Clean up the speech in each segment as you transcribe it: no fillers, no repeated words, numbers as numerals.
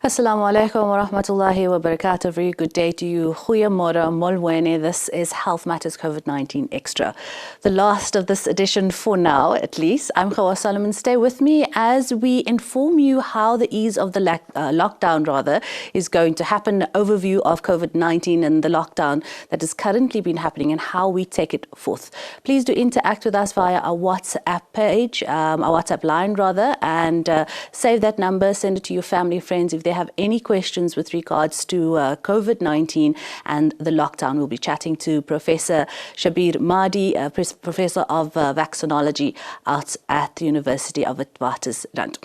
Assalamu alaikum wa rahmatullahi wa barakatuh. Very good day to you. Goeiemorgen, molwene. This is Health Matters COVID-19 Extra. The last of this edition for now, at least. I'm Khawa Solomon. Stay with me as we inform you how the ease of the lockdown is going to happen. An overview of COVID-19 and the lockdown that has currently been happening and how we take it forth. Please do interact with us via our WhatsApp page, our WhatsApp line and save that number, send it to your family, friends if they have any questions with regards to COVID-19 and the lockdown. We'll be chatting to Professor Shabir Mahdi, Professor of Vaccinology out at the University of Witwatersrand.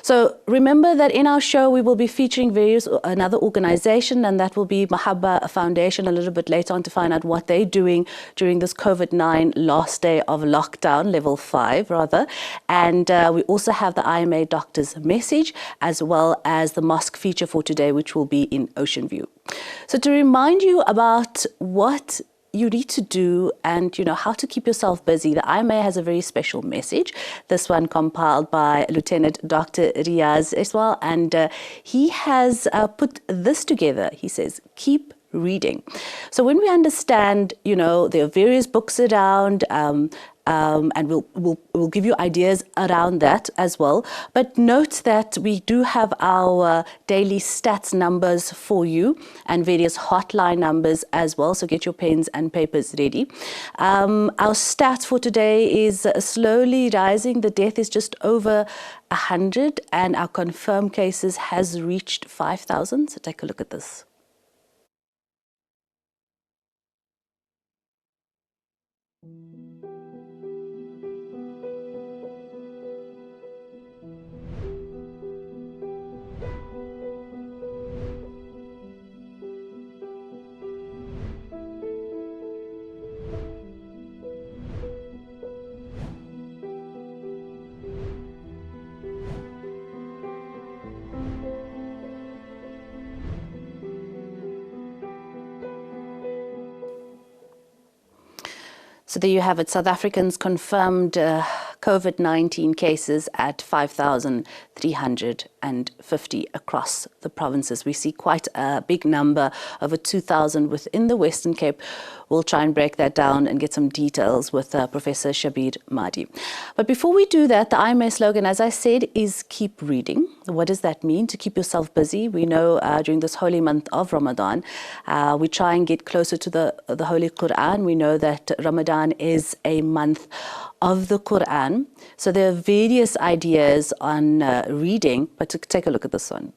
So remember that in our show we will be featuring another organization, and that will be Mahabba Foundation a little bit later on to find out what they're doing during this COVID-19 last day of lockdown, level 5 rather. And we also have the IMA doctor's message as well as the mosque feature for today, which will be in Ocean View. So to remind you about what you need to do and how to keep yourself busy, the IMA has a very special message. This one compiled by Lieutenant Dr. Riaz as well, and he has put this together. He says, keep reading. So when we understand, there are various books around, and we'll give you ideas around that as well. But note that we do have our daily stats numbers for you and various hotline numbers as well. So get your pens and papers ready. Our stats for today is slowly rising. The death is just over 100 and our confirmed cases has reached 5,000. So take a look at this. So there you have it. South Africans confirmed COVID-19 cases at 5,350 across the provinces. We see quite a big number, over 2,000 within the Western Cape. We'll try and break that down and get some details with Professor Shabir Mahdi. But before we do that, the IMA slogan, as I said, is keep reading. What does that mean? To keep yourself busy. We know during this holy month of Ramadan, we try and get closer to the Holy Quran. We know that Ramadan is a month of the Quran. So there are various ideas on reading, but to take a look at this one.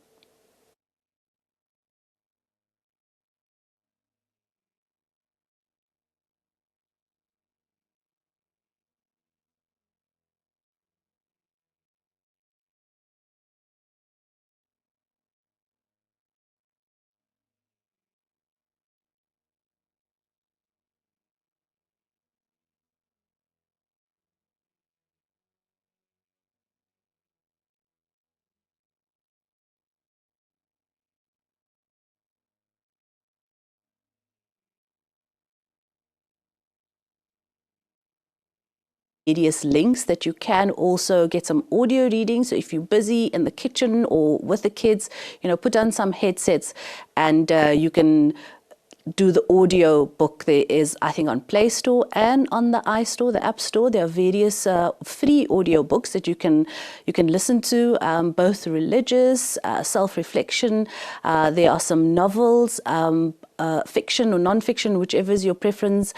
Various links that you can also get some audio reading. So if you're busy in the kitchen or with the kids, put on some headsets and you can do the audio book. There is, I think, on Play Store and on the iStore, the App Store. There are various free audio books that you can listen to, both religious, self-reflection. There are some novels, fiction or non-fiction, whichever is your preference,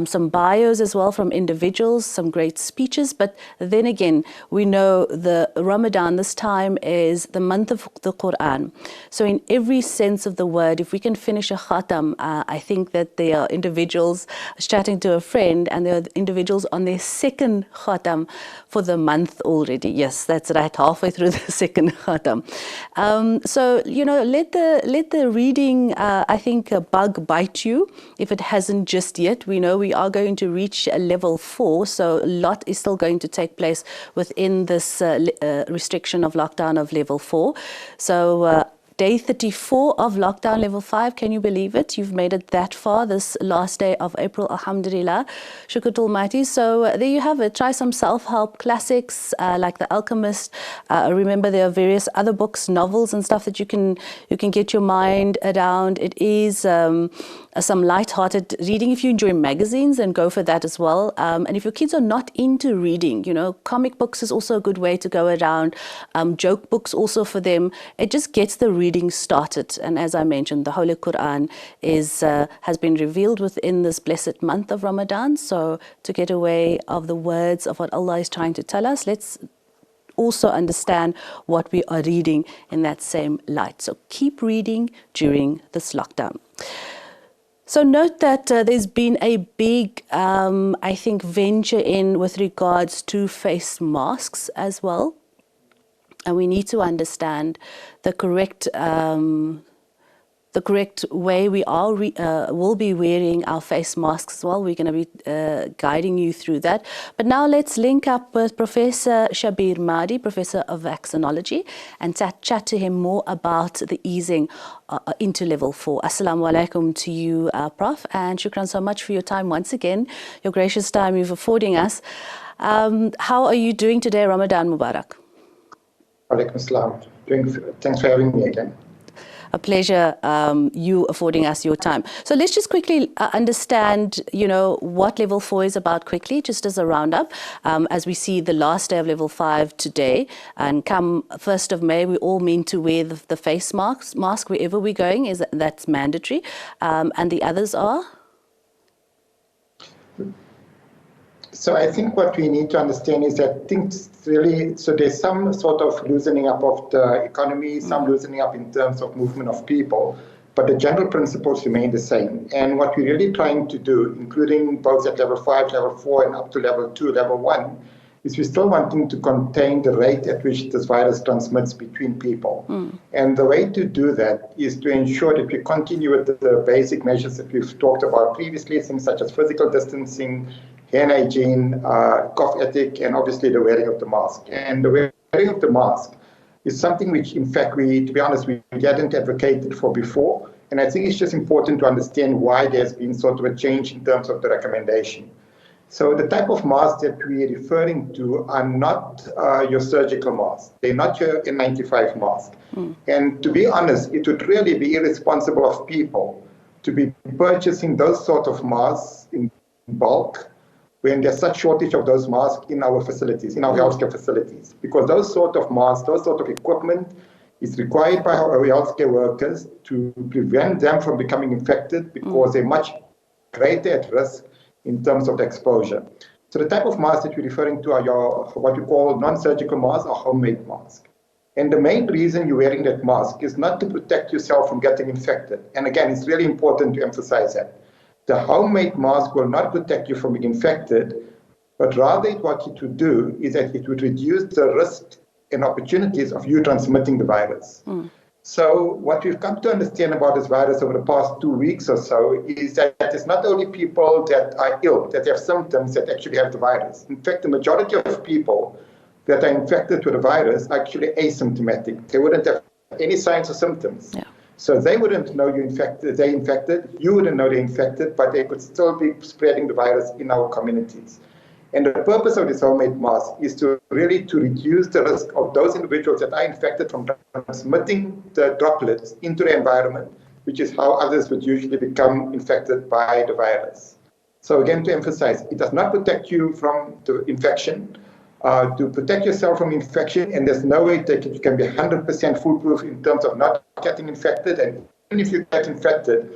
some bios as well from individuals, some great speeches. But then again, we know the Ramadan this time is the month of the Quran. So in every sense of the word, if we can finish a khatam, I think that there are individuals, I was chatting to a friend, and there are individuals on their second khatam for the month already. Yes, that's right, halfway through the second khatam. So, let the reading, I think, bug bite you if it hasn't just yet. We know we are going to reach level 4, so a lot is still going to take place within this restriction of lockdown of level 4. So Day 34 of lockdown level 5. Can you believe it? You've made it that far, this last day of April. Alhamdulillah. Shukr to Almighty. So there you have it. Try some self-help classics like The Alchemist. Remember, there are various other books, novels and stuff that you can get your mind around. It is some light-hearted reading. If you enjoy magazines, then go for that as well. And if your kids are not into reading, comic books is also a good way to go around. Joke books also for them. It just gets the reading started. And as I mentioned, the Holy Quran has been revealed within this blessed month of Ramadan. So to get away of the words of what Allah is trying to tell us, let's also understand what we are reading in that same light. So keep reading during this lockdown. So note that there's been a big, I think, venture in with regards to face masks as well. And we need to understand the correct way we will be wearing our face masks as well. We're going to be guiding you through that. But now let's link up with Professor Shabir Mahdi, Professor of Vaccinology, and chat to him more about the easing into level 4. Assalamu alaikum to you, Prof. And shukran so much for your time once again, your gracious time you're affording us. How are you doing today? Ramadan Mubarak. Alaikum assalam. Thanks for having me again. A pleasure, you affording us your time. So let's just quickly understand, what level 4 is about quickly, just as a roundup. As we see the last day of level 5 today, and come 1st of May, we all mean to wear the face mask wherever we're going. That's mandatory. And the others are? So I think what we need to understand is that things really, so there's some sort of loosening up of the economy, some loosening up in terms of movement of people, but the general principles remain the same. And what we're really trying to do, including both at level 5, level 4, and up to level 2, level 1, is we're still wanting to contain the rate at which this virus transmits between people. And the way to do that is to ensure that we continue with the basic measures that we've talked about previously, things such as physical distancing, hand hygiene, cough ethic, and obviously the wearing of the mask. And the wearing of the mask is something which, in fact, to be honest, we hadn't advocated for before. And I think it's just important to understand why there's been sort of a change in terms of the recommendation. So the type of masks that we're referring to are not your surgical masks. They're not your N95 mask. And to be honest, it would really be irresponsible of people to be purchasing those sort of masks in bulk when there's such shortage of those masks in our facilities, in our healthcare facilities. Because those sort of masks, those sort of equipment is required by our healthcare workers to prevent them from becoming infected because they're much greater at risk in terms of the exposure. So the type of masks that we're referring to are your, what we call non-surgical masks or homemade masks. And the main reason you're wearing that mask is not to protect yourself from getting infected. And again, it's really important to emphasize that. The homemade mask will not protect you from being infected, but rather what it would do is that it would reduce the risk and opportunities of you transmitting the virus. So what we've come to understand about this virus over the past 2 weeks or so is that it's not only people that are ill, that have symptoms that actually have the virus. In fact, the majority of people that are infected with the virus are actually asymptomatic. They wouldn't have any signs or symptoms. Yeah. So they wouldn't know they're infected, you wouldn't know they're infected, but they could still be spreading the virus in our communities. And the purpose of this homemade mask is to reduce the risk of those individuals that are infected from transmitting the droplets into the environment, which is how others would usually become infected by the virus. So again, to emphasize, it does not protect you from the infection. To protect yourself from infection, and there's no way that you can be 100% foolproof in terms of not getting infected. And even if you get infected,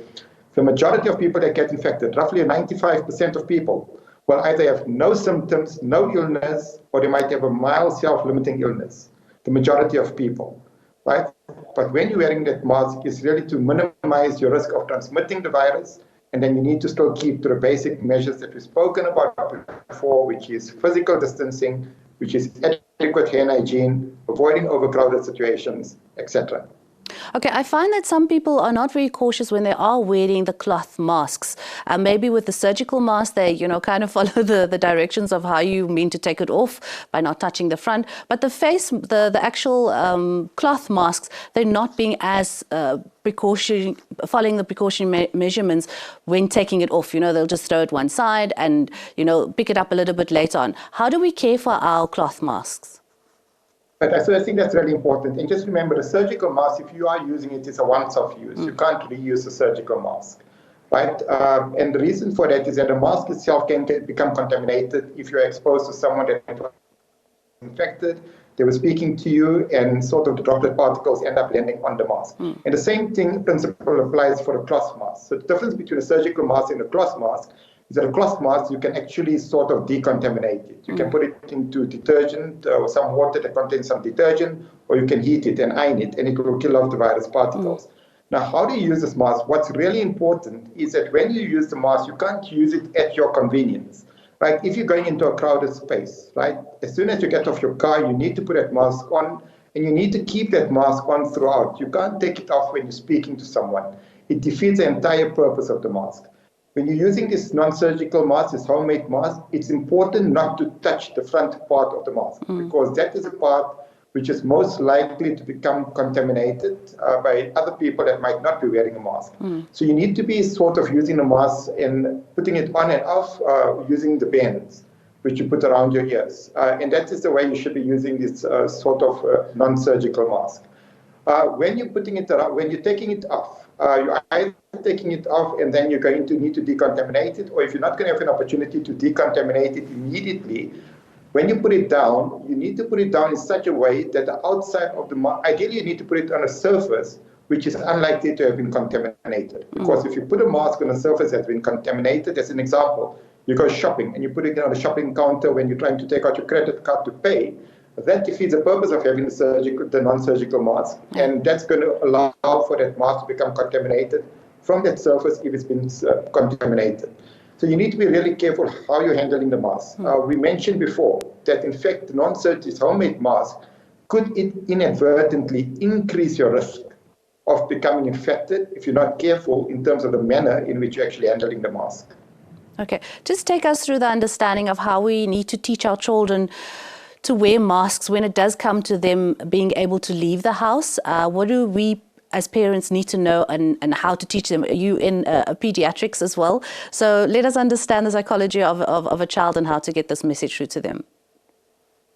the majority of people that get infected, roughly 95% of people, will either have no symptoms, no illness, or they might have a mild self-limiting illness, the majority of people, right? But when you're wearing that mask, it's really to minimize your risk of transmitting the virus, and then you need to still keep to the basic measures that we've spoken about before, which is physical distancing, which is adequate hand hygiene, avoiding overcrowded situations, etc. Okay, I find that some people are not very cautious when they are wearing the cloth masks. Maybe with the surgical mask, they, kind of follow the directions of how you mean to take it off by not touching the front. But the actual cloth masks, they're not being as following the precautionary measurements when taking it off. They'll just throw it one side and, pick it up a little bit later on. How do we care for our cloth masks? But so I think that's really important. And just remember, the surgical mask, if you are using it, it's a once-off use. You can't reuse a surgical mask, right? And the reason for that is that the mask itself can become contaminated if you're exposed to someone that was infected. They were speaking to you, and sort of the droplet particles end up landing on the mask. And the same principle applies for a cloth mask. So the difference between a surgical mask and a cloth mask is that a cloth mask, you can actually sort of decontaminate it. You can put it into detergent or some water that contains some detergent, or you can heat it and iron it, and it will kill off the virus particles. Now, how do you use this mask? What's really important is that when you use the mask, you can't use it at your convenience. Right? If you're going into a crowded space, right? As soon as you get off your car, you need to put that mask on, and you need to keep that mask on throughout. You can't take it off when you're speaking to someone. It defeats the entire purpose of the mask. When you're using this non-surgical mask, this homemade mask, it's important not to touch the front part of the mask, because that is a part which is most likely to become contaminated by other people that might not be wearing a mask. So you need to be sort of using the mask and putting it on and off using the bands, which you put around your ears. And that is the way you should be using this sort of non-surgical mask. When you're putting it around, when you're taking it off, you're either taking it off and then you're going to need to decontaminate it, or if you're not going to have an opportunity to decontaminate it immediately, when you put it down, you need to put it down in such a way that the outside of the mask, ideally you need to put it on a surface which is unlikely to have been contaminated. Because if you put a mask on a surface that's been contaminated, as an example, you go shopping and you put it on a shopping counter when you're trying to take out your credit card to pay, that defeats the purpose of having the non-surgical mask. And that's going to allow for that mask to become contaminated from that surface if it's been contaminated. So you need to be really careful how you're handling the mask. We mentioned before that, in fact, the non-surgical homemade mask could inadvertently increase your risk of becoming infected if you're not careful in terms of the manner in which you're actually handling the mask. Okay, just take us through the understanding of how we need to teach our children to wear masks when it does come to them being able to leave the house. What do we as parents need to know and how to teach them? Are you in pediatrics as well? So let us understand the psychology of a child and how to get this message through to them.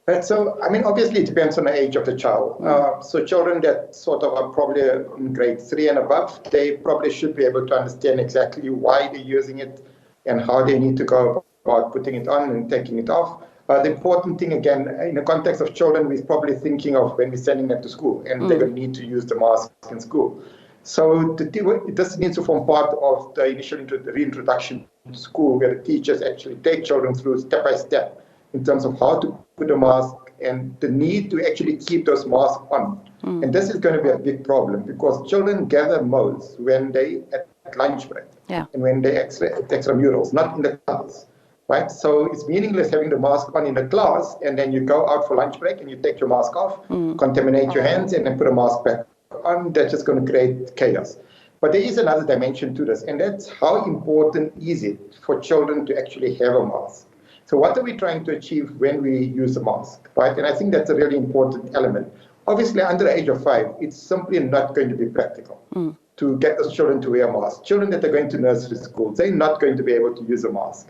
Right, so, I mean, obviously it depends on the age of the child. So children that sort of are probably in grade 3 and above, they probably should be able to understand exactly why they're using it and how they need to go about putting it on and taking it off. The important thing, again, in the context of children, we're probably thinking of when we're sending them to school, and they're going to need to use the mask in school. So this needs to form part of the initial reintroduction to school, where the teachers actually take children through step by step in terms of how to put a mask and the need to actually keep those masks on. And this is going to be a big problem because children gather most when they at lunch break and when they extramurals, not in the class. Right? So it's meaningless having the mask on in the class and then you go out for lunch break and you take your mask off, contaminate your hands, and then put a mask back on. That's just going to create chaos. But there is another dimension to this, and that's how important is it for children to actually have a mask. So what are we trying to achieve when we use a mask, right? And I think that's a really important element. Obviously, under the age of 5, it's simply not going to be practical to get those children to wear a mask. Children that are going to nursery schools, they're not going to be able to use a mask.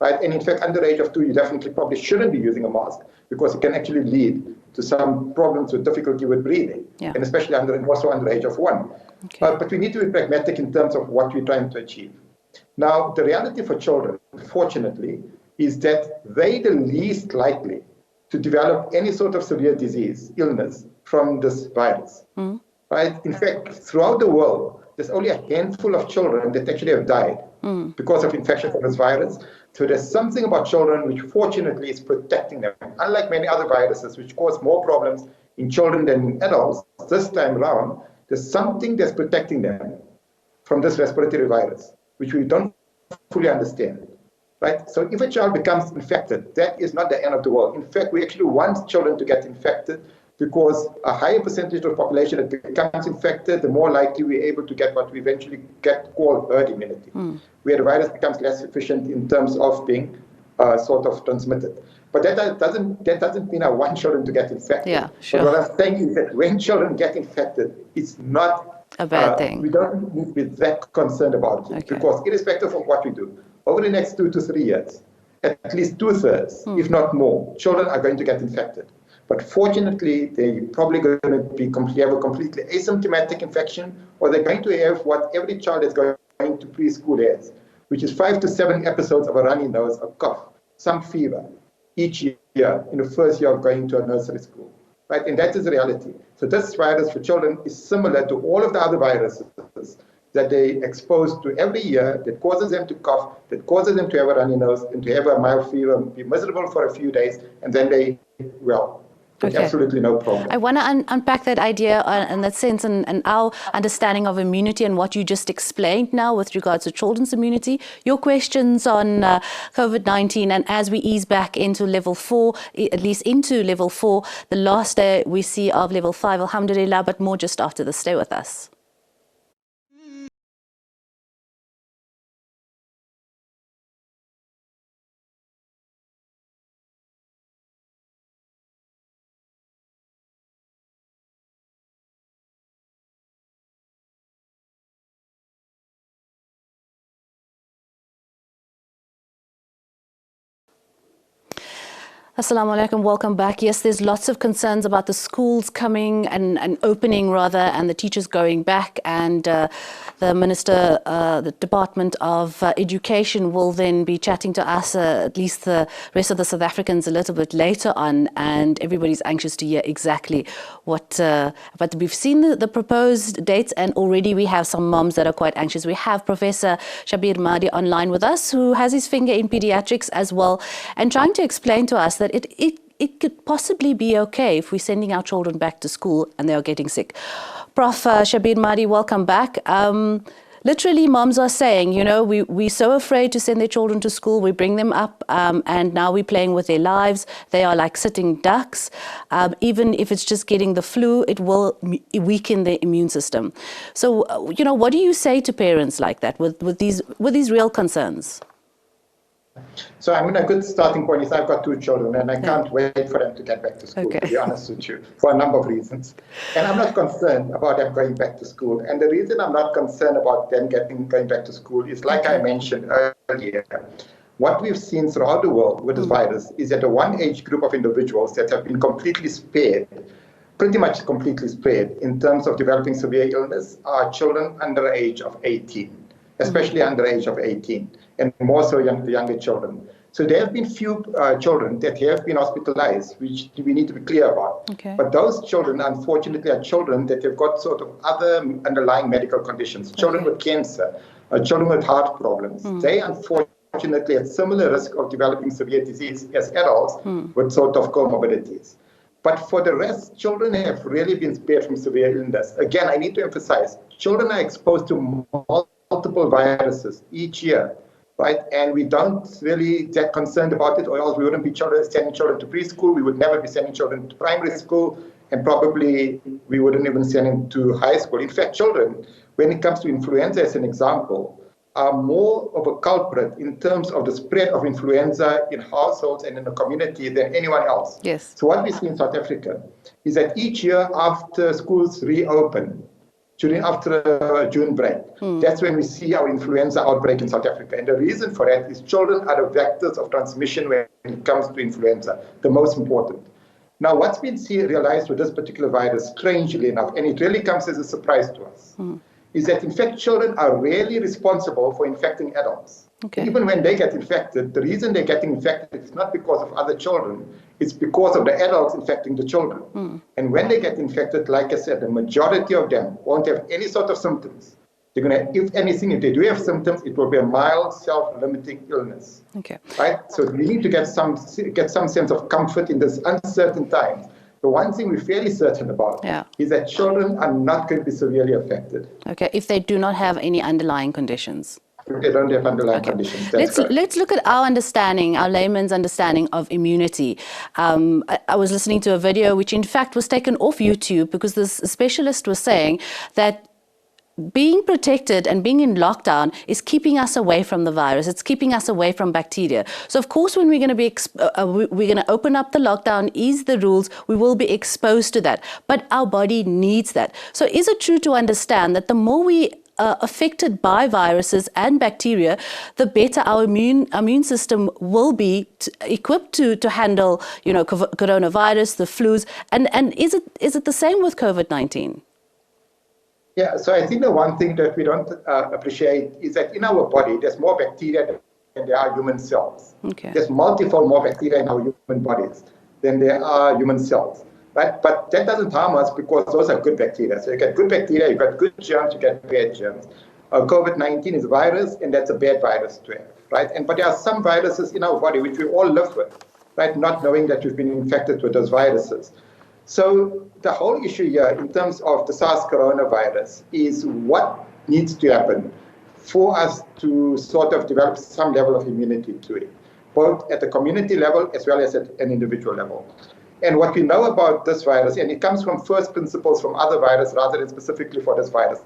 Right? And in fact, under the age of 2, you definitely probably shouldn't be using a mask because it can actually lead to some problems with difficulty with breathing, and especially also under the age of 1. Okay. But we need to be pragmatic in terms of what we're trying to achieve. Now, the reality for children, fortunately, is that they're the least likely to develop any sort of severe disease, illness from this virus. Right? In fact, throughout the world, there's only a handful of children that actually have died because of infection from this virus. So there's something about children which fortunately is protecting them. Unlike many other viruses which cause more problems in children than in adults, this time around, there's something that's protecting them from this respiratory virus, which we don't fully understand. Right? So if a child becomes infected, that is not the end of the world. In fact, we actually want children to get infected because a higher percentage of the population that becomes infected, the more likely we're able to get what we eventually called herd immunity, where the virus becomes less efficient in terms of being sort of transmitted. But that doesn't mean I want children to get infected. Yeah, sure. But what I'm saying is that when children get infected, it's not a bad thing. We don't need to be that concerned about it, because irrespective of what we do, over the next 2 to 3 years, at least 2/3, if not more, children are going to get infected. But fortunately, they're probably going to have a completely asymptomatic infection, or they're going to have what every child is going to preschool has, which is 5 to 7 episodes of a runny nose, a cough, some fever each year in the first year of going to a nursery school. Right? And that is the reality. So this virus for children is similar to all of the other viruses that they exposed to every year, that causes them to cough, that causes them to have a runny nose, and to have a mild fever, be miserable for a few days, and then they, absolutely no problem. I want to unpack that idea and that sense and our understanding of immunity and what you just explained now with regards to children's immunity. Your questions on COVID-19, and as we ease back into level 4, at least into level 4, the last day we see of level 5, alhamdulillah, but more just after this. Stay with us. Assalamu alaikum, welcome back. Yes, there's lots of concerns about the schools coming and opening rather, and the teachers going back, and the Minister, the Department of Education will then be chatting to us, at least the rest of the South Africans, a little bit later on, and everybody's anxious to hear exactly what, but we've seen the proposed dates, and already we have some moms that are quite anxious. We have Professor Shabir Mahdi online with us, who has his finger in pediatrics as well, and trying to explain to us that it could possibly be okay if we're sending our children back to school and they are getting sick. Prof. Shabir Mahdi, welcome back. Literally, moms are saying, you know, we're so afraid to send their children to school. We bring them up and now we're playing with their lives. They are like sitting ducks. Even if it's just getting the flu, it will weaken their immune system. So, you know, what do you say to parents like that with these real concerns? So I mean, a good starting point is I've got 2 children, and I can't wait for them to get back to school, to be honest with you, for a number of reasons. And I'm not concerned about them going back to school. And the reason I'm not concerned about them going back to school is, like I mentioned earlier, what we've seen throughout the world with this virus is that the one age group of individuals that have been completely spared, pretty much completely spared in terms of developing severe illness, are children under the age of 18, especially under the age of 18. And more so the younger children. So there have been few children that have been hospitalized, which we need to be clear about. But those children, unfortunately, are children that have got sort of other underlying medical conditions. Children with cancer, children with heart problems. They, unfortunately, have similar risk of developing severe disease as adults with sort of comorbidities. But for the rest, children have really been spared from severe illness. Again, I need to emphasize, children are exposed to multiple viruses each year. Right, and we don't really get concerned about it, or else we wouldn't be sending children to preschool. We would never be sending children to primary school, and probably we wouldn't even send them to high school. In fact, children, when it comes to influenza as an example, are more of a culprit in terms of the spread of influenza in households and in the community than anyone else. So what we see in South Africa is that each year after schools reopen, after June break, that's when we see our influenza outbreak in South Africa. And the reason for that is children are the vectors of transmission when it comes to influenza, the most important. Now, what's been realized with this particular virus, strangely enough, and it really comes as a surprise to us, is that in fact children are rarely responsible for infecting adults. Even when they get infected, the reason they're getting infected is not because of other children, it's because of the adults infecting the children. And when they get infected, like I said, the majority of them won't have any sort of symptoms. They're going to, if anything, if they do have symptoms, it will be a mild self-limiting illness. Right? So we need to get some sense of comfort in this uncertain times. The one thing we're fairly certain about is that children are not going to be severely affected. If they do not have any underlying conditions. if they don't have underlying Okay. conditions. That's correct. Let's look at our understanding, our layman's understanding of immunity. I was listening to a video which in fact was taken off YouTube because this specialist was saying that being protected and being in lockdown is keeping us away from the virus. It's keeping us away from bacteria. So of course, when we're going to be we're going to open up the lockdown, ease the rules, we will be exposed to that. But our body needs that. So is it true to understand that the more we are affected by viruses and bacteria, the better our immune system will be equipped to handle, coronavirus, the flus, and is it the same with COVID-19? Yeah, so I think the one thing that we don't appreciate is that in our body, there's more bacteria than there are human cells. Okay. There's multiple more bacteria in our human bodies than there are human cells, right? But that doesn't harm us because those are good bacteria. So you get good bacteria, you get good germs, you get bad germs. COVID-19 is a virus, and that's a bad virus to have, right? But there are some viruses in our body which we all live with, right? Not knowing that we've been infected with those viruses. So the whole issue here in terms of the SARS coronavirus is what needs to happen for us to sort of develop some level of immunity to it, both at the community level as well as at an individual level. And what we know about this virus, and it comes from first principles from other viruses rather than specifically for this virus,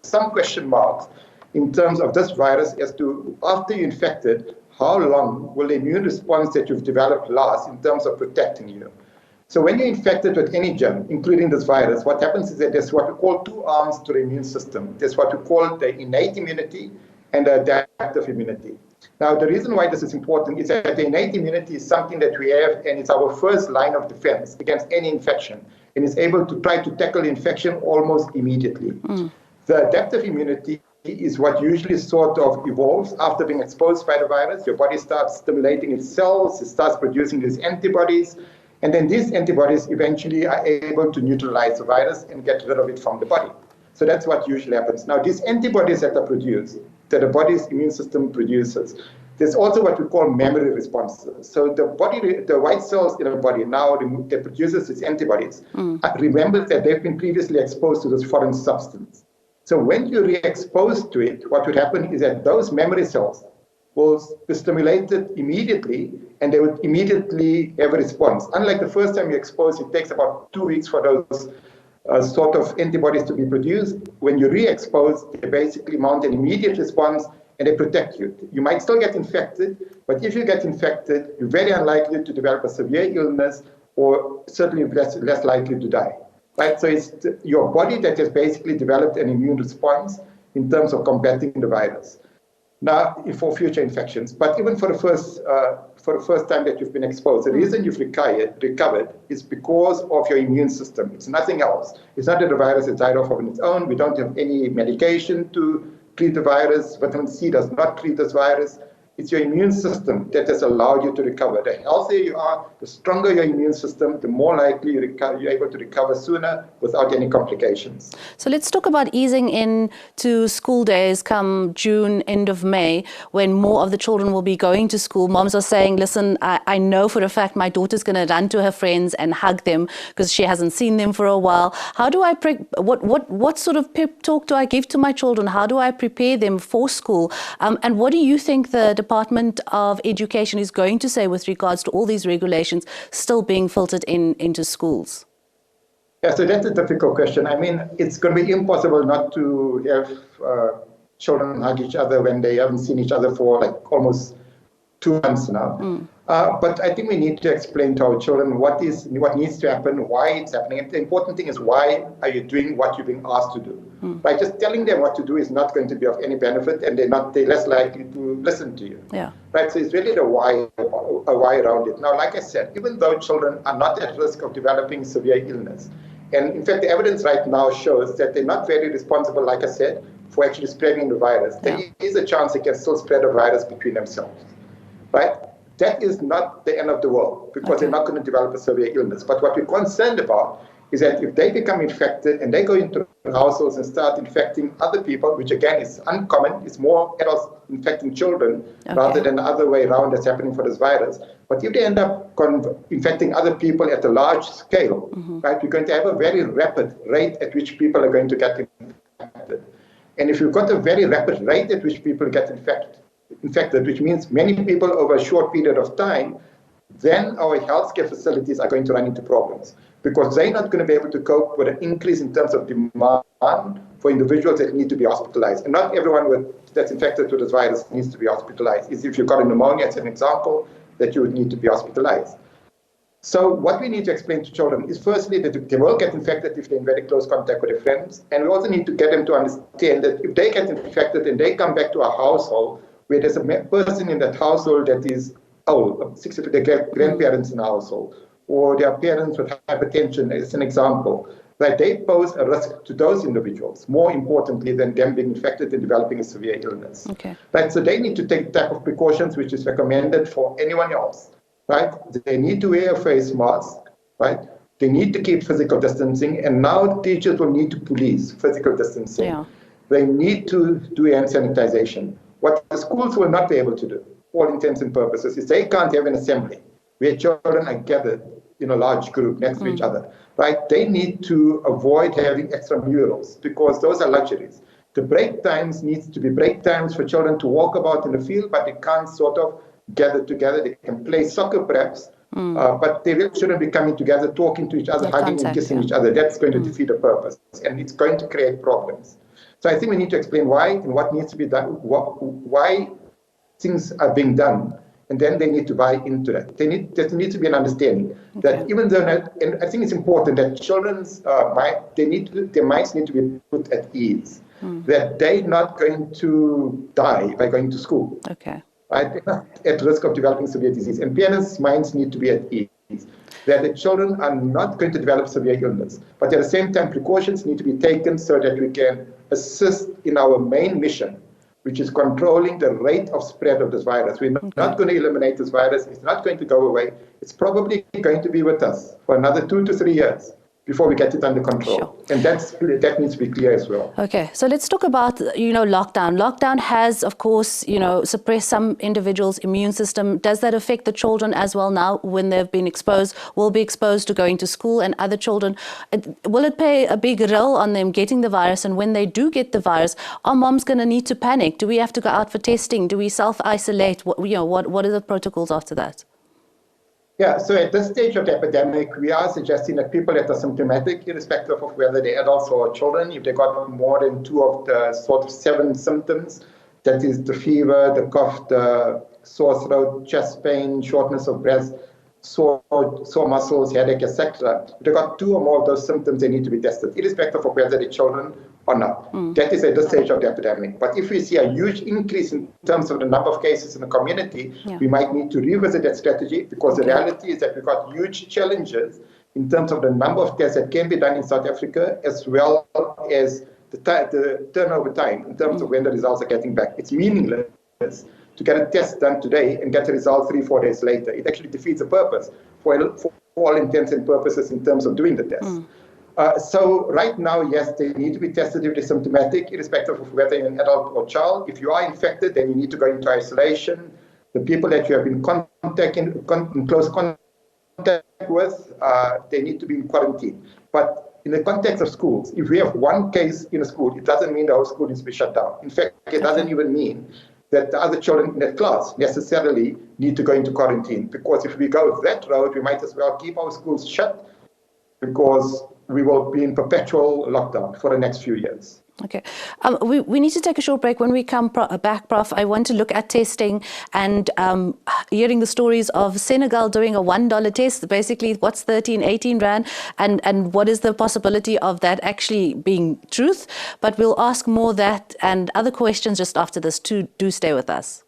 some question marks in terms of this virus as to after you're infected, how long will the immune response that you've developed last in terms of protecting you? So when you're infected with any germ, including this virus, what happens is that there's what we call two arms to the immune system. There's what we call the innate immunity and the adaptive immunity. Now, the reason why this is important is that the innate immunity is something that we have, and it's our first line of defense against any infection, and is able to try to tackle infection almost immediately. The adaptive immunity is what usually sort of evolves after being exposed by the virus. Your body starts stimulating its cells, it starts producing these antibodies, and then these antibodies eventually are able to neutralize the virus and get rid of it from the body. So that's what usually happens. Now, these antibodies that are produced, that the body's immune system produces, there's also what we call memory responses. So the body, the white cells in the body now that produces these antibodies, remember that they've been previously exposed to this foreign substance. So when you re-expose to it, what would happen is that those memory cells will be stimulated immediately, and they would immediately have a response. Unlike the first time you expose, it takes about 2 weeks for those sort of antibodies to be produced. When you re-expose, they basically mount an immediate response, and they protect you. You might still get infected, but if you get infected, you're very unlikely to develop a severe illness, or certainly less likely to die. Right? So it's your body that has basically developed an immune response in terms of combating the virus. Now, for future infections, but even for the first time that you've been exposed, the reason you've recovered is because of your immune system. It's nothing else. It's not that the virus has died off on its own. We don't have any medication to treat the virus. Vitamin C does not treat this virus. It's your immune system that has allowed you to recover. The healthier you are, the stronger your immune system, the more likely you're able to recover sooner without any complications. So let's talk about easing into school days come June, end of May, when more of the children will be going to school. Moms are saying, listen, I know for a fact my daughter's going to run to her friends and hug them because she hasn't seen them for a while. How do I, what sort of pep talk do I give to my children? How do I prepare them for school? And what do you think the Department of Education is going to say with regards to all these regulations still being filtered into schools? Yeah, so that's a difficult question. I mean, it's going to be impossible not to have children hug each other when they haven't seen each other for like almost 2 months now. But I think we need to explain to our children what needs to happen, why it's happening. And the important thing is, why are you doing what you're being asked to do? Right? Just telling them what to do is not going to be of any benefit, and they're less likely to listen to you. Yeah. Right? So it's really a why around it. Now, like I said, even though children are not at risk of developing severe illness, and in fact, the evidence right now shows that they're not very responsible, like I said, for actually spreading the virus. Yeah. There is a chance they can still spread the virus between themselves. Right? That is not the end of the world, because they're not going to develop a severe illness. But what we're concerned about is that if they become infected and they go into households and start infecting other people, which again is uncommon, it's more adults infecting children rather than the other way around that's happening for this virus. But if they end up infecting other people at a large scale, right, we're going to have a very rapid rate at which people are going to get infected. And if you've got a very rapid rate at which people get infected, which means many people over a short period of time, then our healthcare facilities are going to run into problems because they're not going to be able to cope with an increase in terms of demand for individuals that need to be hospitalized. And not everyone that's infected with this virus needs to be hospitalized. If you've got a pneumonia, as an example, that you would need to be hospitalized. So what we need to explain to children is firstly that they will get infected if they're in very close contact with their friends. And we also need to get them to understand that if they get infected and they come back to a household where there's a person in that household that is old, their grandparents in the household, or their parents with hypertension, as an example, that they pose a risk to those individuals, more importantly than them being infected and developing a severe illness. Okay. Right? So they need to take the type of precautions which is recommended for anyone else. Right? They need to wear a face mask, right? They need to keep physical distancing, and now teachers will need to police physical distancing. Yeah. They need to do hand sanitization. What the schools will not be able to do, for all intents and purposes, is they can't have an assembly where children are gathered in a large group next to each other, right? They need to avoid having extramurals because those are luxuries. The break times needs to be break times for children to walk about in the field, but they can't sort of gather together. They can play soccer perhaps, but they really shouldn't be coming together, talking to each other, hugging and kissing each other. That's going to defeat the purpose, and it's going to create problems. So I think we need to explain why and what needs to be done, why things are being done, and then they need to buy into that. There needs to be an understanding that even though, and I think it's important that children's their minds need to be put at ease, that they're not going to die by going to school. Okay. Right? They're not at risk of developing severe disease, and parents' minds need to be at ease that the children are not going to develop severe illness, but at the same time, precautions need to be taken so that we can assist in our main mission, which is controlling the rate of spread of this virus. We're not going to eliminate this virus. It's not going to go away. It's probably going to be with us for another 2 to 3 years before we get it under control. Sure. And that needs to be clear as well. Okay, so let's talk about, lockdown. Lockdown has, of course, suppressed some individuals' immune system. Does that affect the children as well now when they've been exposed, will be exposed to going to school, and other children? Will it play a big role on them getting the virus? And when they do get the virus, are moms going to need to panic? Do we have to go out for testing? Do we self-isolate? What are the protocols after that? Yeah, so at this stage of the epidemic, we are suggesting that people that are symptomatic, irrespective of whether they're adults or children, if they got more than 2 of the sort of 7 symptoms, that is the fever, the cough, the sore throat, chest pain, shortness of breath, sore muscles, headache, etc. If they got 2 or more of those symptoms, they need to be tested, irrespective of whether they're children or not. That is at this stage of the epidemic. But if we see a huge increase in terms of the number of cases in the community, we might need to revisit that strategy, because the reality is that we've got huge challenges in terms of the number of tests that can be done in South Africa, as well as the turnover time in terms of when the results are getting back. It's meaningless to get a test done today and get the result 3-4 days later. It actually defeats the purpose for all intents and purposes in terms of doing the test. So right now, yes, they need to be tested if they're symptomatic, irrespective of whether you're an adult or child. If you are infected, then you need to go into isolation. The people that you have been in close contact with, they need to be in quarantine. But in the context of schools, if we have 1 case in a school, it doesn't mean the whole school needs to be shut down. In fact, it doesn't even mean that the other children in that class necessarily need to go into quarantine. Because if we go that road, we might as well keep our schools shut, because we will be in perpetual lockdown for the next few years. Okay. We need to take a short break. When we come back, Prof, I want to look at testing and hearing the stories of Senegal doing a $1 test. Basically, what's 13, 18 Rand, and what is the possibility of that actually being truth? But we'll ask more that and other questions just after this. Do stay with us.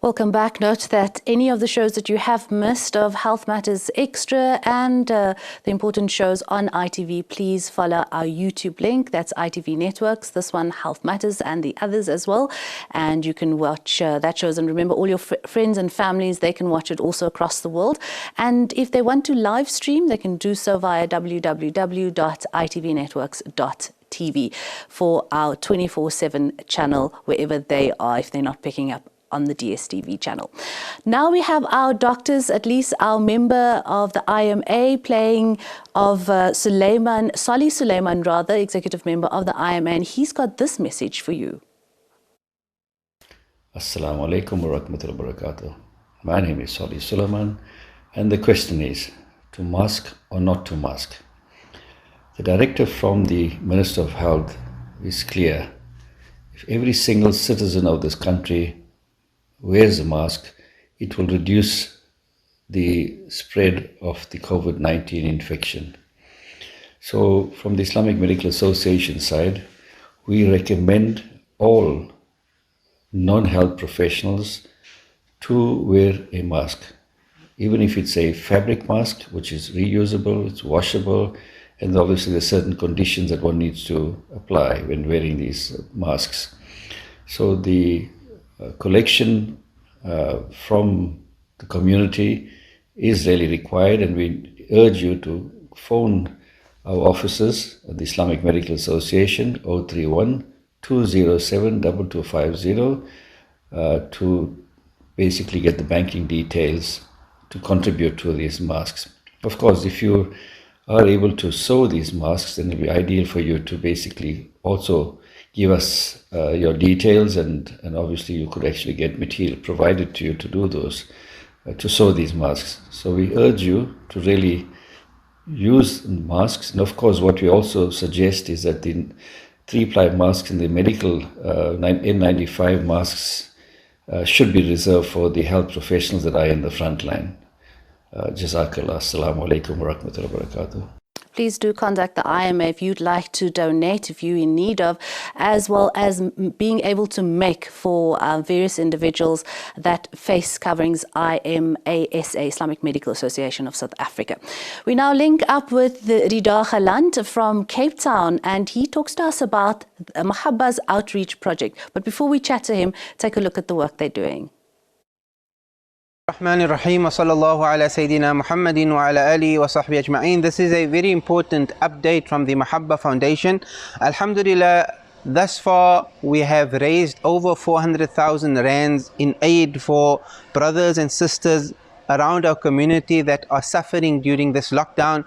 Welcome back. Note that any of the shows that you have missed of Health Matters Extra and the important shows on ITV, please follow our YouTube link. That's ITV Networks, this one, Health Matters, and the others as well. And you can watch that shows. And remember, all your friends and families, they can watch it also across the world. And if they want to live stream, they can do so via www.itvnetworks.tv for our 24/7 channel, wherever they are, if they're not picking up on the DSTV channel. Now we have our doctors, at least our member of the IMA playing of Salih Suleiman, executive member of the IMA, and he's got this message for you. Assalamu alaikum wa rahmatullahi wa barakatuh. My name is Salih Suleiman, and the question is, to mask or not to mask? The directive from the Minister of Health is clear. If every single citizen of this country wears a mask, it will reduce the spread of the COVID-19 infection. So from the Islamic Medical Association side, we recommend all non-health professionals to wear a mask, even if it's a fabric mask, which is reusable, it's washable, and obviously there's certain conditions that one needs to apply when wearing these masks. So the collection from the community is really required, and we urge you to phone our offices at the Islamic Medical Association 031 207 2250 to basically get the banking details to contribute to these masks. Of course, if you are able to sew these masks, then it will be ideal for you to basically also give us your details, and obviously you could actually get material provided to you to do those, to sew these masks. So we urge you to really use masks. And of course, what we also suggest is that the 3-ply masks and the medical N95 masks should be reserved for the health professionals that are in the front line. Jazakallah. Assalamu alaikum wa rahmatullahi wa barakatuh. Please do contact the IMA if you'd like to donate, if you're in need of, as well as being able to make for various individuals that face coverings, IMASA, Islamic Medical Association of South Africa. We now link up with Rida Galant from Cape Town, and he talks to us about Mahabba's outreach project. But before we chat to him, take a look at the work they're doing. Rahman Rahim wa sallallahu ala Sayyidina Muhammadin wa ala alihi wa sahbihi ajma'in. This is a very important update from the Mahabba Foundation. Alhamdulillah, thus far we have raised over 400,000 rands in aid for brothers and sisters around our community that are suffering during this lockdown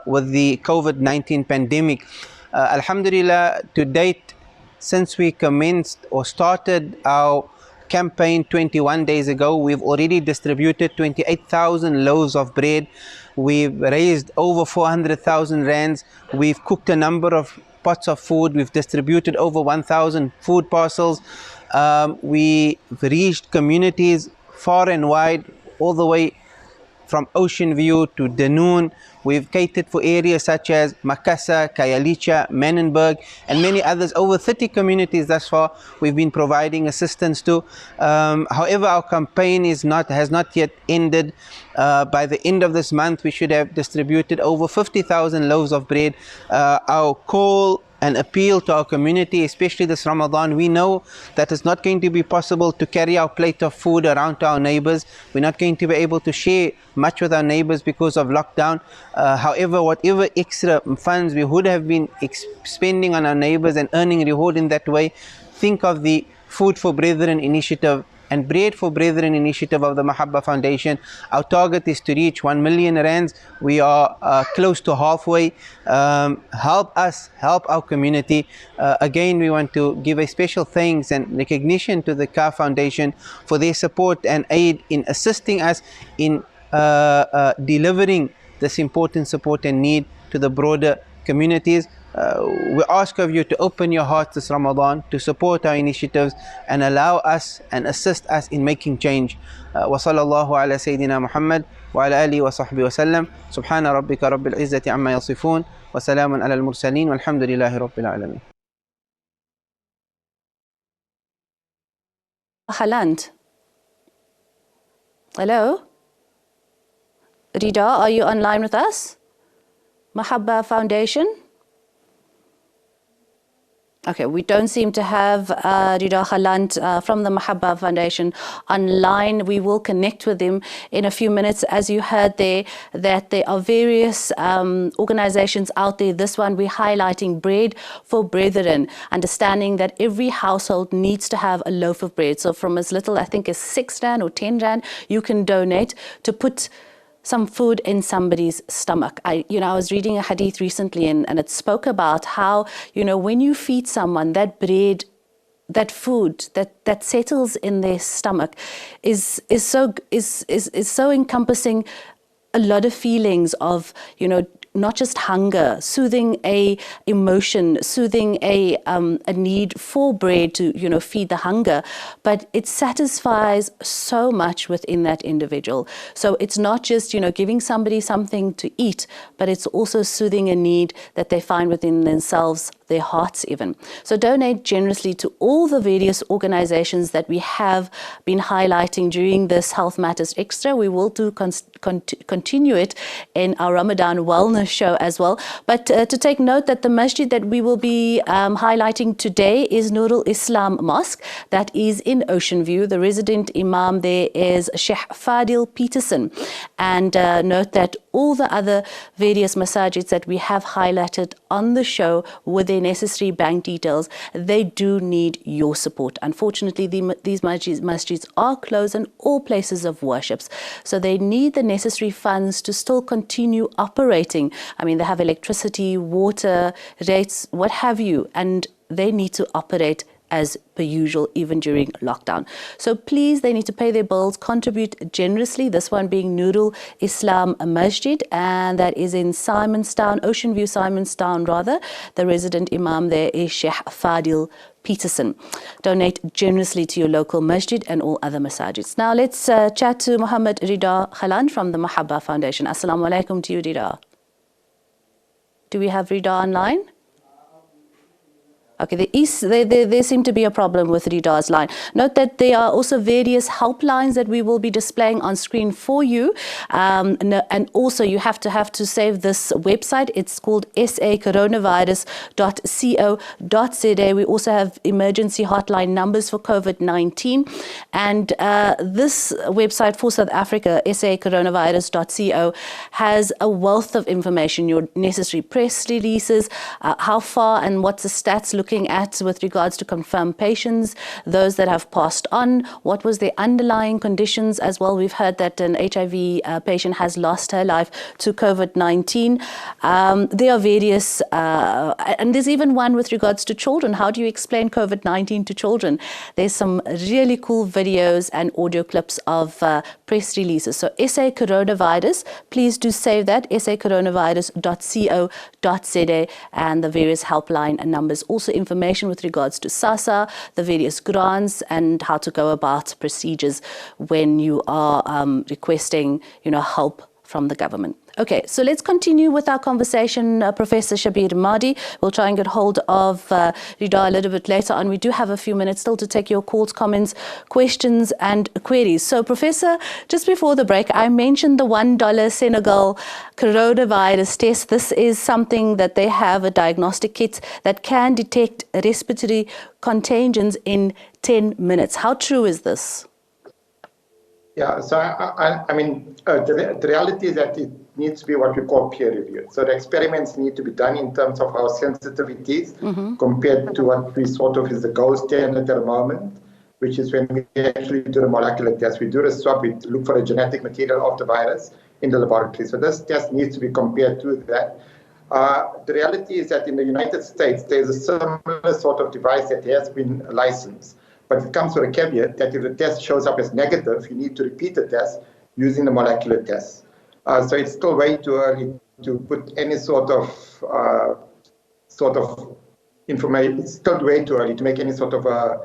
with the COVID-19 pandemic. Alhamdulillah, to date, since we commenced or started our campaign 21 days ago, we've already distributed 28,000 loaves of bread. We've raised over 400,000 rands. We've cooked a number of pots of food. We've distributed over 1,000 food parcels. We've reached communities far and wide, all the way from Ocean View to Danoon. We've catered for areas such as Makassar, Kayalicha, Menenberg, and many others. Over 30 communities thus far we've been providing assistance to. However, our campaign has not yet ended. By the end of this month, we should have distributed over 50,000 loaves of bread. Our call and appeal to our community, especially this Ramadan, we know that it's not going to be possible to carry our plate of food around to our neighbors. We're not going to be able to share much with our neighbors because of lockdown. However, whatever extra funds we would have been spending on our neighbors and earning reward in that way, think of the Food for Brethren initiative and Bread for Brethren initiative of the Mahabba Foundation. Our target is to reach 1 million rands. We are close to halfway. Help us, help our community. Again, we want to give a special thanks and recognition to the CAR Foundation for their support and aid in assisting us in delivering this important support and need to the broader communities. We ask of you to open your hearts this Ramadan to support our initiatives and allow us and assist us in making change. Wa sallallahu ala Sayyidina Muhammad wa ala alihi wa sahbihi wa sallam. Subhana rabbika rabbil izzati amma yasifun wa salamun ala al-mursaleen walhamdulillahi rabbil alameen. Galant. Hello? Rida, are you online with us? Mahabba Foundation? Okay, we don't seem to have Rida Khalant from the Mahabba Foundation online. We will connect with him in a few minutes. As you heard there, that there are various organizations out there. This one we're highlighting Bread for Brethren, understanding that every household needs to have a loaf of bread. So from as little, I think, as 6 Rand or 10 Rand, you can donate to put some food in somebody's stomach. I was reading a hadith recently and it spoke about how, when you feed someone that bread, that food that settles in their stomach is so encompassing a lot of feelings of, not just hunger, soothing a emotion, soothing a need for bread to, feed the hunger, but it satisfies so much within that individual. So it's not just, giving somebody something to eat, but it's also soothing a need that they find within themselves, their hearts even. So donate generously to all the various organizations that we have been highlighting during this Health Matters Extra. We will continue it in our Ramadan Wellness show as well. But to take note that the masjid that we will be highlighting today is Nurul Islam Mosque, that is in Ocean View. The resident imam there is Sheikh Fadil Peterson. And note that all the other various masajids that we have highlighted on the show with their necessary bank details, they do need your support. Unfortunately, these masjids are closed in all places of worships. So they need the necessary funds to still continue operating. I mean, they have electricity, water, rates, what have you, and they need to operate as per usual, even during lockdown. So please, they need to pay their bills, contribute generously. This one being Nurul Islam Masjid, and that is in Simonstown, Ocean View, Simonstown rather. The resident imam there is Sheikh Fadil Peterson. Donate generously to your local masjid and all other masajids. Now let's chat to Muhammad Rida Khalan from the Mahabba Foundation. Assalamu alaikum to you, Rida. Do we have Rida online? Okay, there seem to be a problem with Rida's line. Note that there are also various helplines that we will be displaying on screen for you. And also you have to save this website. It's called sacoronavirus.co.za. We also have emergency hotline numbers for COVID-19. And this website for South Africa, sacoronavirus.co, has a wealth of information, your necessary press releases, how far and what's the stats looking at with regards to confirmed patients, those that have passed on, what was their underlying conditions as well. We've heard that an HIV patient has lost her life to COVID-19. There are various, and there's even one with regards to children. How do you explain COVID-19 to children? There's some really cool videos and audio clips of press releases. So SA Coronavirus, please do save that, sacoronavirus.co.za, and the various helpline numbers. Also information with regards to SASA, the various grants, and how to go about procedures when you are requesting, help from the government. Okay, so let's continue with our conversation, Professor Shabir Mahdi. We'll try and get hold of Rida a little bit later on. We do have a few minutes still to take your calls, comments, questions and queries. So, Professor, just before the break, I mentioned the $1 Senegal coronavirus test. This is something that they have, a diagnostic kit that can detect respiratory contagions in 10 minutes. How true is this? Yeah, so I mean, the reality is that it needs to be what we call peer reviewed. So the experiments need to be done in terms of how sensitive it is compared to what we sort of is the gold standard at the moment, which is when we actually do the molecular test. We do the swab, we look for the genetic material of the virus in the laboratory. So this test needs to be compared to that. The reality is that in the United States, there's a similar sort of device that has been licensed. But it comes with a caveat that if the test shows up as negative, you need to repeat the test using the molecular test. So it's still way too early to put any sort of information. It's still way too early to make any sort of a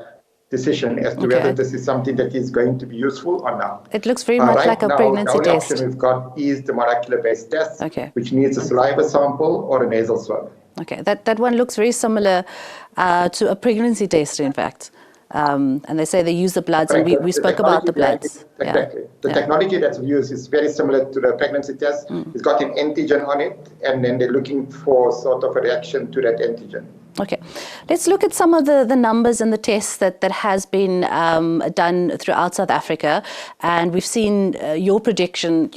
decision as to whether this is something that is going to be useful or not. It looks very much like a pregnancy the only test. option we've got is the molecular-based test, which needs a saliva sample or a nasal swab. Okay, that one looks very similar to a pregnancy test, in fact. And they say they use the bloods, and Correct. we The spoke about the technology behind bloods. it, exactly. The technology that's used is very similar to the pregnancy test. It's got an antigen on it, and then they're looking for sort of a reaction to that antigen. Okay, let's look at some of the numbers and the tests that has been done throughout South Africa, and we've seen your prediction,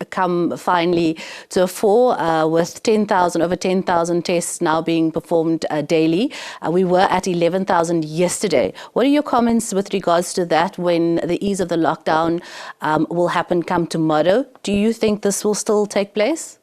come finally to a fore with over 10,000 tests now being performed daily. We were at 11,000 yesterday. What are your comments with regards to that when the ease of the lockdown will happen come tomorrow? Do you think this will still take place?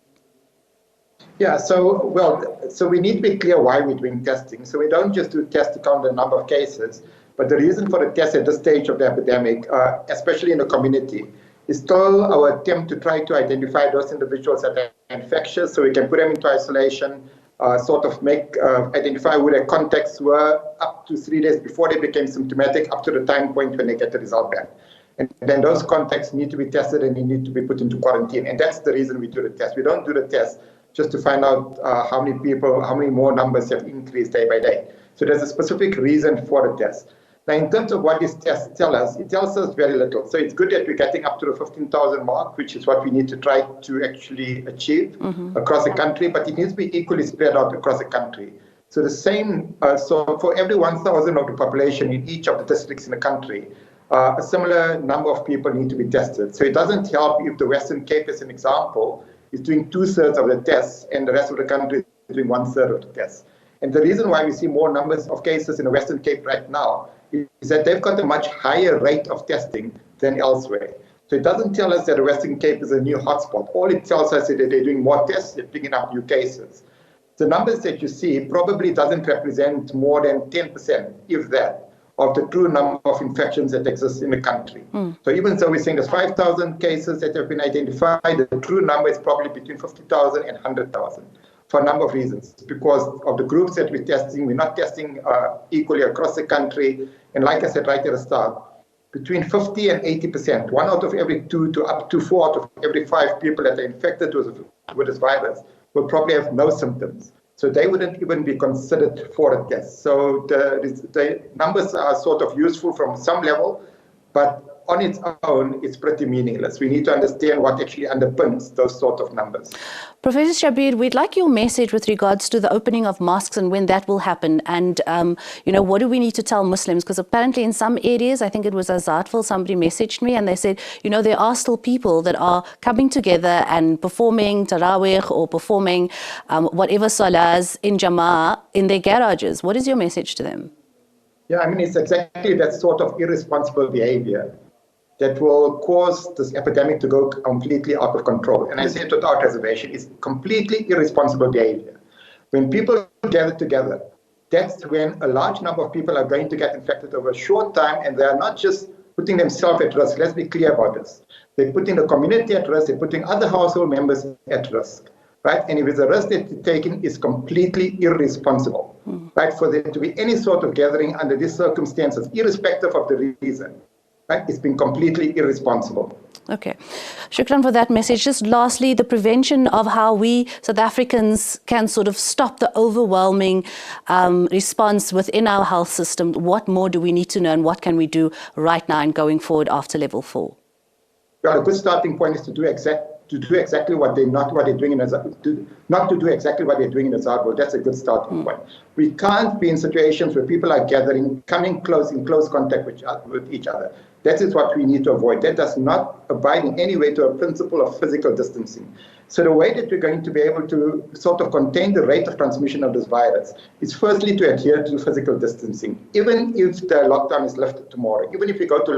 Yeah, so we need to be clear why we're doing testing. So we don't just do tests to count the number of cases, but the reason for the test at this stage of the epidemic, especially in the community, is still our attempt to try to identify those individuals that are infectious, so we can put them into isolation, identify who their contacts were up to 3 days before they became symptomatic, up to the time point when they get the result back. And then those contacts need to be tested and they need to be put into quarantine. And that's the reason we do the test. We don't do the test just to find out how many more numbers have increased day by day. So there's a specific reason for the test. Now, in terms of what these tests tell us, it tells us very little. So it's good that we're getting up to the 15,000 mark, which is what we need to try to actually achieve across the country, but it needs to be equally spread out across the country. So the same, so for every 1,000 of the population in each of the districts in the country, a similar number of people need to be tested. So it doesn't help if the Western Cape, as an example, is doing 2/3 of the tests and the rest of the country is doing 1/3 of the tests. And the reason why we see more numbers of cases in the Western Cape right now is that they've got a much higher rate of testing than elsewhere. So it doesn't tell us that the Western Cape is a new hotspot. All it tells us is that they're doing more tests, they're picking up new cases. The numbers that you see probably doesn't represent more than 10%, if that, of the true number of infections that exist in the country. So even though we're saying there's 5,000 cases that have been identified, the true number is probably between 50,000 and 100,000 for a number of reasons. Because of the groups that we're testing, we're not testing equally across the country. And like I said right at the start, between 50 and 80%, 1 out of every 2 to up to 4 out of every 5 people that are infected with this virus will probably have no symptoms. So they wouldn't even be considered for a test. So the numbers are sort of useful from some level, but on its own, it's pretty meaningless. We need to understand what actually underpins those sort of numbers. Professor Shabir, we'd like your message with regards to the opening of mosques and when that will happen. And, what do we need to tell Muslims? Because apparently in some areas, I think it was Azadville, somebody messaged me and they said, there are still people that are coming together and performing Taraweeh or performing whatever salahs in Jama'ah in their garages. What is your message to them? Yeah, I mean, it's exactly that sort of irresponsible behavior that will cause this epidemic to go completely out of control. And I say it without reservation, it's completely irresponsible behavior. When people gather together, that's when a large number of people are going to get infected over a short time, and they are not just putting themselves at risk. Let's be clear about this. They're putting the community at risk, they're putting other household members at risk, right? And if it's a risk that they're taking, it's completely irresponsible, right? For there to be any sort of gathering under these circumstances, irrespective of the reason, right? It's been completely irresponsible. Okay. Shukran for that message. Just lastly, the prevention of how we South Africans can sort of stop the overwhelming response within our health system. What more do we need to know and what can we do right now and going forward after level 4? Well, a good starting point is to do exactly what they're doing in Azadville. Not to do exactly what they're doing in Azadville. That's a good starting point. We can't be in situations where people are gathering, coming in close contact with each other. That is what we need to avoid. That does not abide in any way to a principle of physical distancing. So the way that we're going to be able to sort of contain the rate of transmission of this virus is firstly to adhere to physical distancing. Even if the lockdown is lifted tomorrow, even if we go to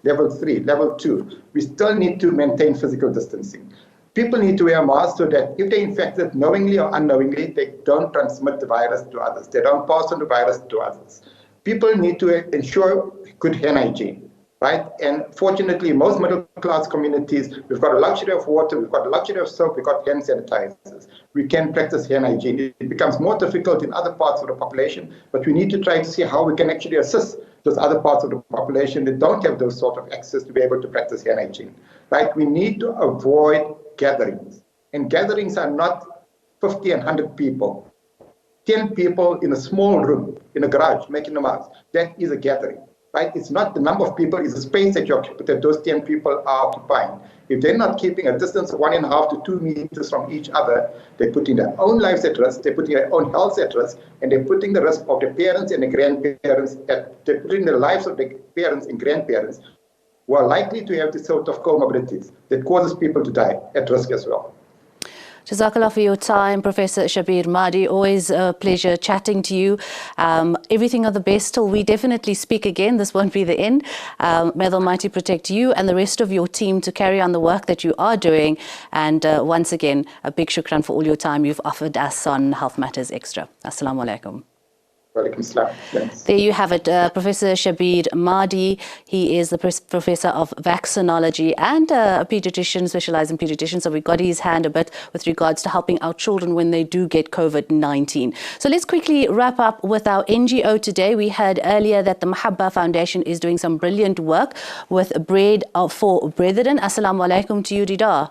level 3, level 2, we still need to maintain physical distancing. People need to wear masks so that if they're infected knowingly or unknowingly, they don't transmit the virus to others. They don't pass on the virus to others. People need to ensure good hand hygiene. Right? And fortunately, most middle-class communities, we've got a luxury of water, we've got a luxury of soap, we've got hand sanitizers. We can practice hand hygiene. It becomes more difficult in other parts of the population, but we need to try to see how we can actually assist those other parts of the population that don't have those sort of access to be able to practice hand hygiene. Right? We need to avoid gatherings. And gatherings are not 50 and 100 people. 10 people in a small room, in a garage, making a mask. That is a gathering. right? It's not the number of people, it's the space that those 10 people are occupying. If they're not keeping a distance of 1.5 to 2 meters from each other, they're putting their own lives at risk, they're putting their own health at risk, and they're putting the risk of the parents and the grandparents, they're putting the lives of the parents and grandparents who are likely to have this sort of comorbidities that causes people to die at risk as well. Jazakallah for your time, Professor Shabir Mahdi. Always a pleasure chatting to you. Everything of the best till we definitely speak again. This won't be the end. May the Almighty protect you and the rest of your team to carry on the work that you are doing. And once again, a big shukran for all your time you've offered us on Health Matters Extra. Assalamu alaikum. There you have it, Professor Shabir Mahdi. He is the Professor of Vaccinology and a pediatrician, specialized in pediatrician. So we got his hand a bit with regards to helping out children when they do get COVID-19. So let's quickly wrap up with our NGO today. We heard earlier that the Mahabba Foundation is doing some brilliant work with Bread for Brethren. Assalamu alaikum to you, Rida.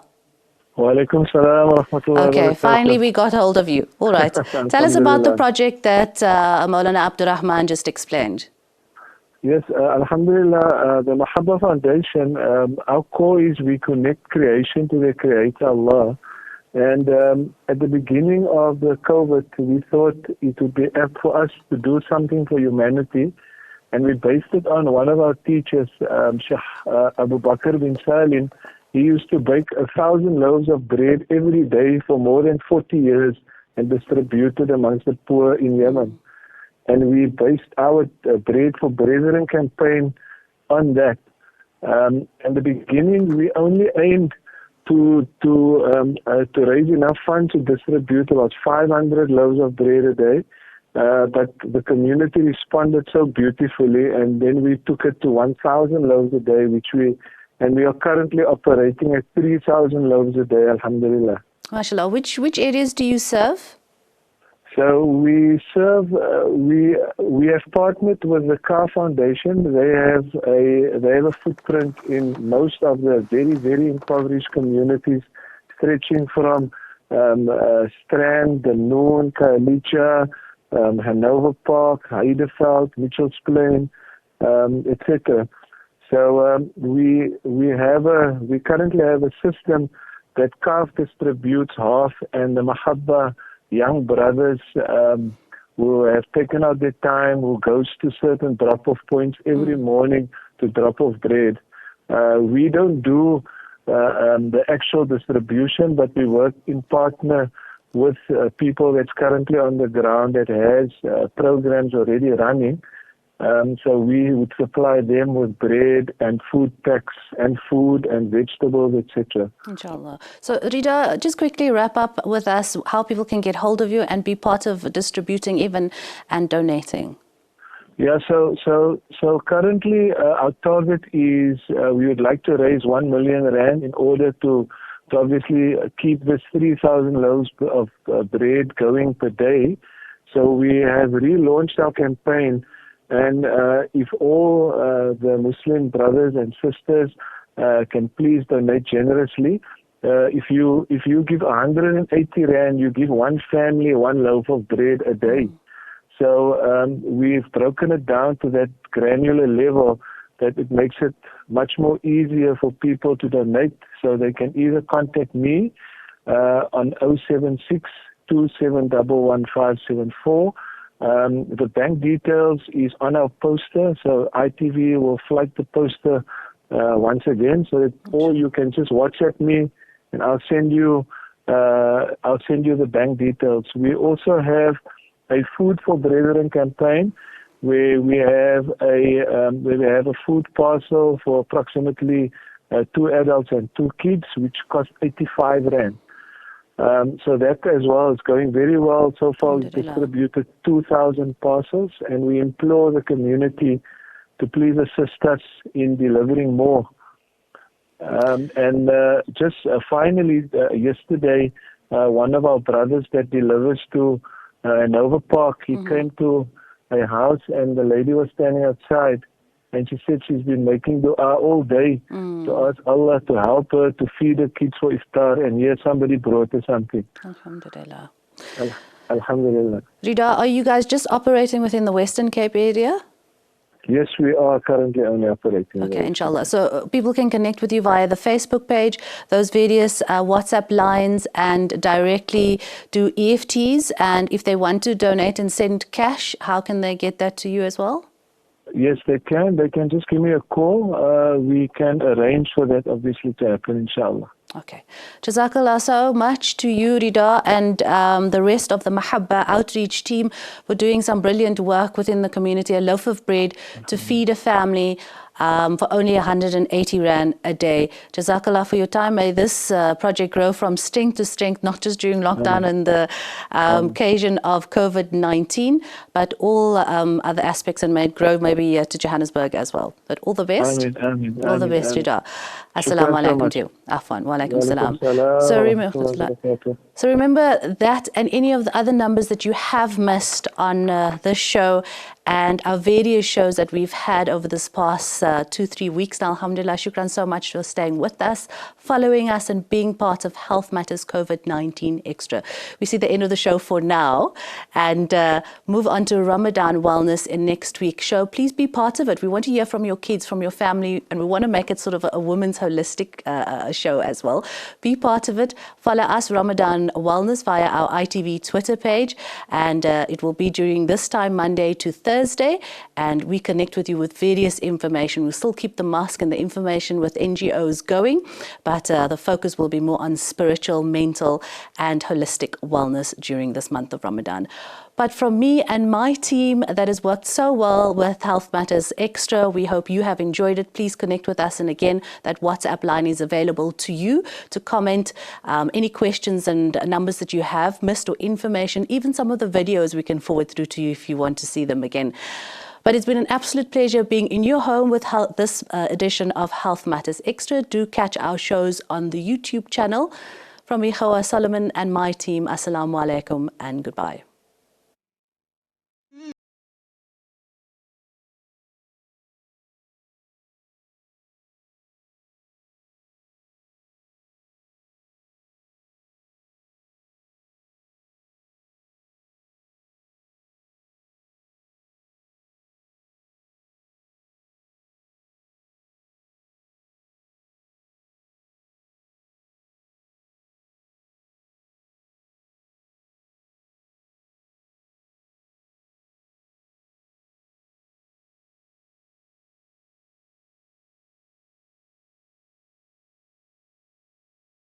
Walaikum salam wa rahmatullahi Okay, finally we got hold of you. All right. Tell us about the project that Maulana Abdurrahman just explained. Yes, Alhamdulillah, the Mahabba Foundation, our core is we connect creation to the Creator, Allah. And at the beginning of the COVID, we thought it would be apt for us to do something for humanity. And we based it on one of our teachers, Sheikh Abu Bakr bin Salim. He used to bake 1,000 loaves of bread every day for more than 40 years and distribute it amongst the poor in Yemen. And we based our Bread for Brethren campaign on that. In the beginning, we only aimed to raise enough funds to distribute about 500 loaves of bread a day. But the community responded so beautifully, and then we took it to 1,000 loaves a day, and we are currently operating at 3,000 loaves a day, alhamdulillah. MashaAllah. Which areas do you serve? So we serve, we have partnered with the Car Foundation. They have a footprint in most of the very, very impoverished communities, stretching from Strand, the Noon, Khayelitsha, Hanover Park, Heideveld, Mitchell's Plain, etc. So we currently have a system that CAF distributes half, and the Mahabba young brothers who have taken out their time, who goes to certain drop-off points every morning to drop off bread. We don't do the actual distribution, but we work in partner with people that's currently on the ground that has programs already running. So we would supply them with bread and food packs and food and vegetables, etc. Inshallah. So Rida, just quickly wrap up with us how people can get hold of you and be part of distributing even and donating. Yeah, so currently our target is we would like to raise 1 million rand in order to obviously keep this 3,000 loaves of bread going per day. So we have relaunched our campaign. And if all the Muslim brothers and sisters can please donate generously, if you give 180 rand, you give one family 1 loaf of bread a day. So we've broken it down to that granular level that it makes it much more easier for people to donate. So they can either contact me on 076 27111574. The bank details is on our poster, so ITV will flag the poster once again. So that, or you can just WhatsApp me, and I'll send you the bank details. We also have a Food for Brethren campaign where we have a food parcel for approximately 2 adults and 2 kids, which cost 85 rand. So that as well is going very well. So far we've distributed 2,000 parcels, and we implore the community to please assist us in delivering more. Finally, yesterday, one of our brothers that delivers to Nova Park, he came to a house and the lady was standing outside. And she said she's been making dua all day to ask Allah to help her to feed her kids for iftar, and here somebody brought her something. Alhamdulillah. Alhamdulillah. Rida, are you guys just operating within the Western Cape area? Yes, we are currently only operating. Okay, those. inshallah. So people can connect with you via the Facebook page, those various WhatsApp lines, and directly do EFTs. And if they want to donate and send cash, how can they get that to you as well? Yes, they can. They can just give me a call. We can arrange for that, obviously, to happen, inshallah. Okay. Jazakallah so much to you, Rida, and the rest of the Mahabba outreach team for doing some brilliant work within the community. A loaf of bread to feed a family for only 180 Rand a day. Jazakallah for your time. May this project grow from strength to strength, not just during lockdown and the occasion of COVID-19, but all other aspects, and may it grow maybe to Johannesburg as well. But all the best. Ameen, All the best, Rida. Assalamu alaikum to you. Afwan. Wa alaikum salam. So remember that and any of the other numbers that you have missed on this show and our various shows that we've had over this past 2-3 weeks now. Alhamdulillah, shukran so much for staying with us, following us and being part of Health Matters COVID-19 Extra. We see the end of the show for now and move on to Ramadan Wellness in next week's show. Please be part of it. We want to hear from your kids, from your family, and we want to make it sort of a women's holistic show as well. Be part of it. Follow us, Ramadan Wellness, via our ITV Twitter page, and it will be during this time, Monday to Thursday, and we connect with you with various information. We'll still keep the mask and the information with NGOs going, but the focus will be more on spiritual, mental, and holistic wellness during this month of Ramadan. But from me and my team that has worked so well with Health Matters Extra, we hope you have enjoyed it. Please connect with us. And again, that WhatsApp line is available to you to comment any questions and numbers that you have missed or information, even some of the videos we can forward through to you if you want to see them again. But it's been an absolute pleasure being in your home with this edition of Health Matters Extra. Do catch our shows on the YouTube channel. From me, Hawa Solomon, and my team, Assalamu alaikum and goodbye.